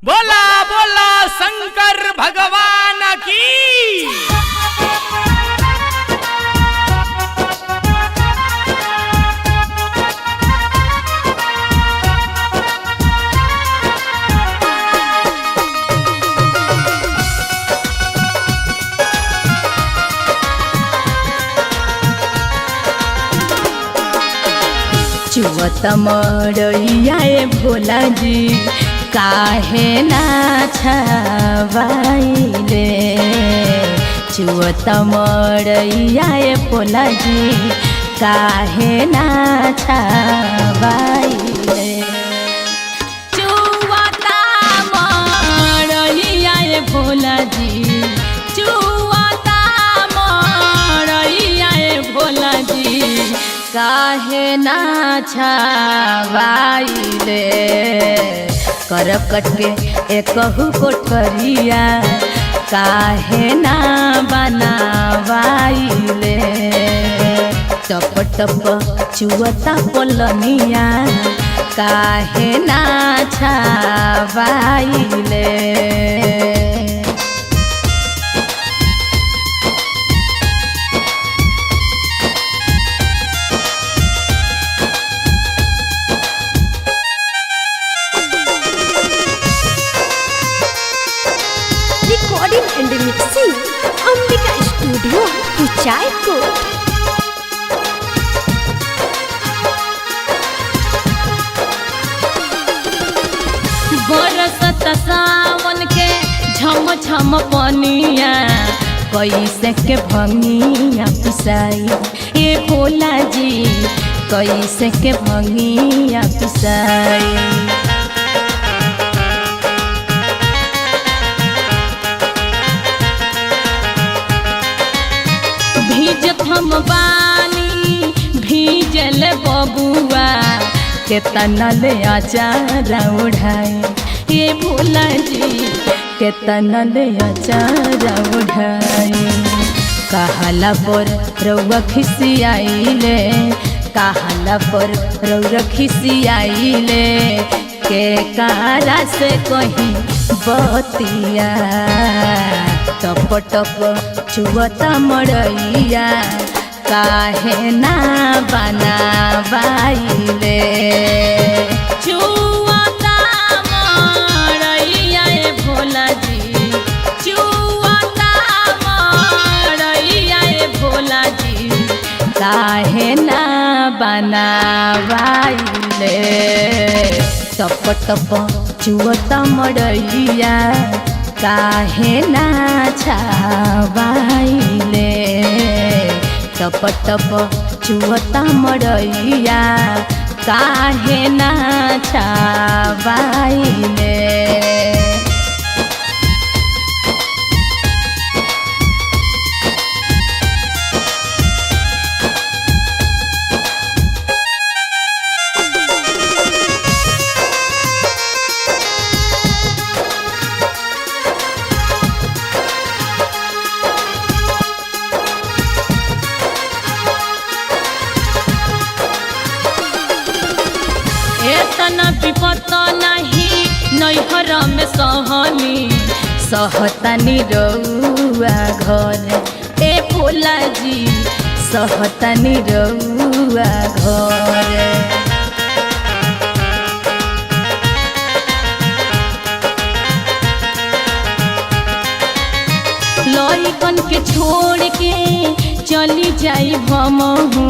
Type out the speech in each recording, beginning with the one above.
बोला बोला शंकर भगवान की। चुवत मड़ैया भोला जी काहे ना छावाइले। चुवत मड़ैया भोला जी काहे ना छावाइले। चुवता मड़ैया भोला जी, चुवता मड़ैया भोला जी काहे ना छावाइले। करकट के एकहु कोठरिया काहे ना बनावाइले। टप टप चुवता पलनिया काहे ना छावाइले। Recording and mixing Ambika studio Kuchaikot. बरसत सावन के झम झम पनिया कैसे के भंगिया पिसाई। ए भोला जी कैसे के भंगिया पिसाई। भीजत हम बानी भीजल बबुआ के तनल अचारा उठाए। ये भोला जी के तनल अचारा उठाए। कहला पर रउआ खिसियाइले, कहला पर रउआ खिसियाइले। के कारा से कहीं बतिया टप टप चुवता मड़ैया काहे ना बनावाइले। चुवता मड़ैया भोला जी, चुवता मड़ैया भोला जी काहे ना बनावाइले। टप टप चुवता मड़ैया काहे ना छावाइले। टप टप चुवता मड़ैया काहे ना छावाइले। एतना विपत नहीं नैहर में सहनी सहतानी रउआ घर। ए भोला जी सहतानी रउआ घर। लइकन के छोड़ के चली जाई भमहू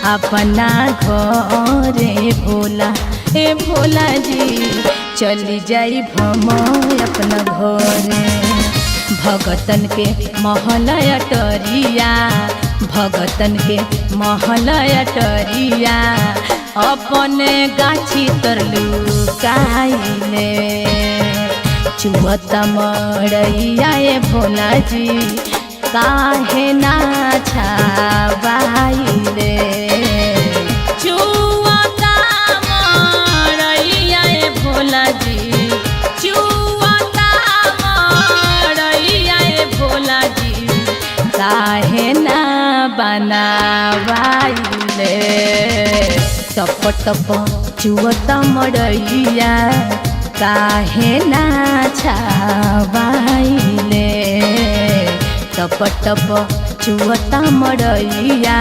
अपना घरे भोला। ए भोला जी चली जाई भम अपना घरे। भगतन के महल अटरिया, भगतन के महल अटरिया अपने गाछी तरलू काइले। चुवता मड़ैया भोला जी काहे ना छावाइले। चुवता मड़ैया भोला जी, चुवता मड़ैया भोला जी काहे ना बनावाइले। टप टप चुवता मड़ैया काहे ना छावाइले टप टप चुअता मड़ैया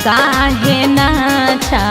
काहे ना छा